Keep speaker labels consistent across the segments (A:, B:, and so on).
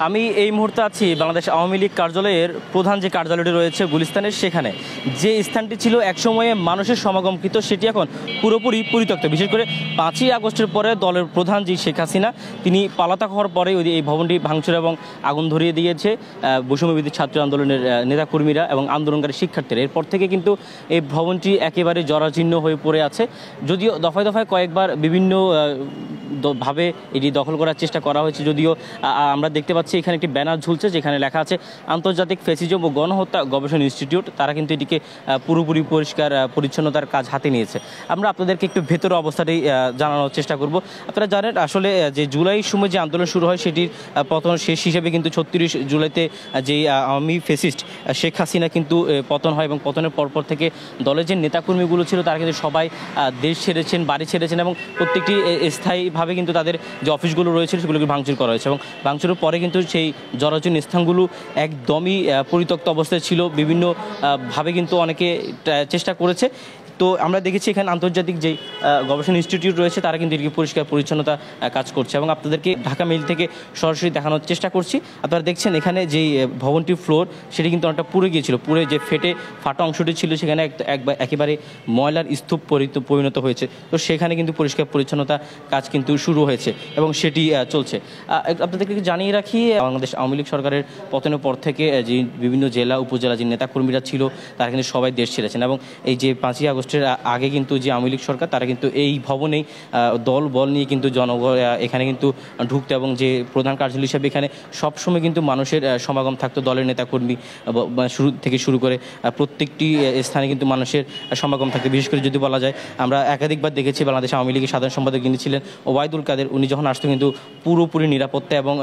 A: আমি এই মুহূর্তে আছি বাংলাদেশ আওয়ামী লীগ কার্যালয়ের প্রধান যে কার্যালয়টি রয়েছে গুলিস্তানের, সেখানে যে স্থানটি ছিল একসময়ে মানুষের সমাগমকৃত সেটি এখন পুরোপুরি পরিত্যক্ত। বিশেষ করে 5ই আগস্টের পরে দলের প্রধান যে শেখ হাসিনা তিনি পালাতক হওয়ার পরে এই ভবনটি ভাঙচুর এবং আগুন ধরিয়ে দিয়েছে বৈষম্যবিরোধী ছাত্র আন্দোলনের নেতাকর্মীরা এবং আন্দোলনকারী শিক্ষার্থীরা। এরপর থেকে কিন্তু এই ভবনটি একেবারে জরাজীর্ণ হয়ে পড়ে আছে। যদিও দফায় দফায় কয়েকবার বিভিন্ন ভাবে এটি দখল করার চেষ্টা করা হয়েছে, যদিও আমরা দেখতে পাচ্ছি এখানে একটি ব্যানার ঝুলছে যেখানে লেখা আছে আন্তর্জাতিক ফ্যাসিজম ও গণহত্যা গবেষণা ইনস্টিটিউট। তারা কিন্তু এটিকে পুরোপুরি পরিষ্কার পরিচ্ছন্নতার কাজ হাতে নিয়েছে। আমরা আপনাদেরকে একটু ভেতরের অবস্থাটি জানানোর চেষ্টা করব। আপনারা জানেন আসলে যে জুলাইয়ের সময় যে আন্দোলন শুরু হয় সেটির পতন শেষ হিসেবে কিন্তু 36 জুলাইতে যে আওয়ামী ফ্যাসিস্ট শেখ হাসিনা কিন্তু পতন হয় এবং পতনের পরপর থেকে দলের যে নেতাকর্মীগুলো ছিল তারা কিন্তু সবাই দেশ ছেড়েছেন, বাড়ি ছেড়েছেন এবং প্রত্যেকটি স্থায়ীভাবে কিন্তু তাদের যে অফিসগুলো রয়েছে সেগুলোকে ভাঙচুর করা হয়েছে এবং ভাঙচুরের পরে কিন্তু সেই জরাজীর্ণ স্থানগুলো একদমই পরিত্যক্ত অবস্থায় ছিল। বিভিন্ন ভাবে কিন্তু অনেকে চেষ্টা করেছে। তো আমরা দেখেছি এখানে আন্তর্জাতিক যে গবেষণা ইনস্টিটিউট রয়েছে তারা কিন্তু এটিকে পরিষ্কার পরিচ্ছন্নতা কাজ করছে এবং আপনাদেরকে ঢাকা মেইল থেকে সরাসরি দেখানোর চেষ্টা করছি। আপনারা দেখছেন এখানে যেই ভবনটির ফ্লোর সেটি কিন্তু অনেকটা পুড়ে গিয়েছিল, পুড়ে যে ফাটা অংশটি ছিল সেখানে একেবারে ময়লার স্তূপ পরিণত হয়েছে। তো সেখানে কিন্তু পরিষ্কার পরিচ্ছন্নতা কাজ কিন্তু শুরু হয়েছে এবং সেটি চলছে। আপনাদেরকে জানিয়ে রাখি বাংলাদেশ আওয়ামী লীগ সরকারের পতনের পর থেকে যে বিভিন্ন জেলা উপজেলা যে নেতাকর্মীরা ছিল তারা কিন্তু সবাই দেশ ছেড়েছেন এবং এই যে 5ই আগস্টের আগে কিন্তু যে আওয়ামী লীগ সরকার তারা কিন্তু এই ভবনেই দল বল নিয়ে কিন্তু জনগণ এখানে কিন্তু ঢুকতো এবং যে প্রধান কার্যালয় হিসাবে এখানে সবসময় কিন্তু মানুষের সমাগম থাকতো। দলের নেতাকর্মী শুরু করে প্রত্যেকটি স্থানে কিন্তু মানুষের সমাগম থাকতো। বিশেষ করে যদি বলা যায় আমরা একাধিকবার দেখেছি বাংলাদেশ আওয়ামী লীগের সাধারণ সম্পাদক যিনি ছিলেন ওবায়দুল কাদের, উনি যখন আসতো কিন্তু পুরোপুরি নিরাপত্তা এবং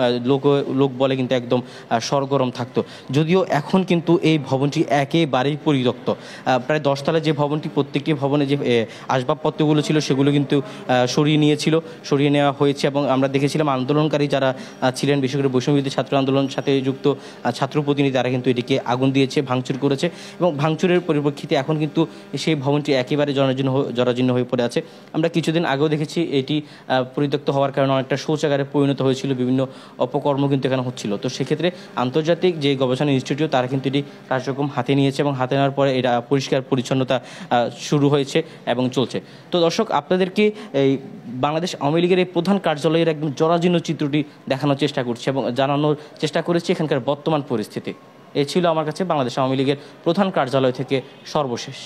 A: লোক বলে কিন্তু একদম সরগরম থাকতো। যদিও এখন কিন্তু এই ভবনটি একেবারেই পরিত্যক্ত। প্রায় 10 তলায় যে ভবনটি, প্রত্যেকটি ভবনে যে আসবাবপত্রগুলো ছিল সেগুলো কিন্তু সরিয়ে নেওয়া হয়েছে এবং আমরা দেখেছিলাম আন্দোলনকারী যারা ছিলেন বিশেষ করে বৈষম্যবিরোধী ছাত্র আন্দোলনের সাথে যুক্ত ছাত্র প্রতিনিধি তারা কিন্তু এটিকে আগুন দিয়েছে, ভাঙচুর করেছে এবং ভাঙচুরের পরিপ্রেক্ষিতে এখন কিন্তু সেই ভবনটি একেবারে জরাজীর্ণ হয়ে পড়ে আছে। আমরা কিছুদিন আগেও দেখেছি এটি পরিত্যক্ত হওয়ার কারণে অনেকটা শৌচাগারে পরিণত হয়েছিল, বিভিন্ন অপকর্ম কিন্তু এখানে হচ্ছিল। তো সেক্ষেত্রে আন্তর্জাতিক যে গবেষণা ইনস্টিটিউট তারা কিন্তু এটি কার্যক্রম হাতে নিয়েছে এবং হাতে নেওয়ার পরে এটা পরিষ্কার পরিচ্ছন্নতা শুরু হয়েছে এবং চলছে। তো দর্শক, আপনাদেরকে এই বাংলাদেশ আওয়ামী লীগের এই প্রধান কার্যালয়ের একদম জরাজীর্ণ চিত্রটি দেখানোর চেষ্টা করছি এবং জানানোর চেষ্টা করেছি এখানকার বর্তমান পরিস্থিতি। এ ছিল আমার কাছে বাংলাদেশ আওয়ামী লীগের প্রধান কার্যালয় থেকে সর্বশেষ।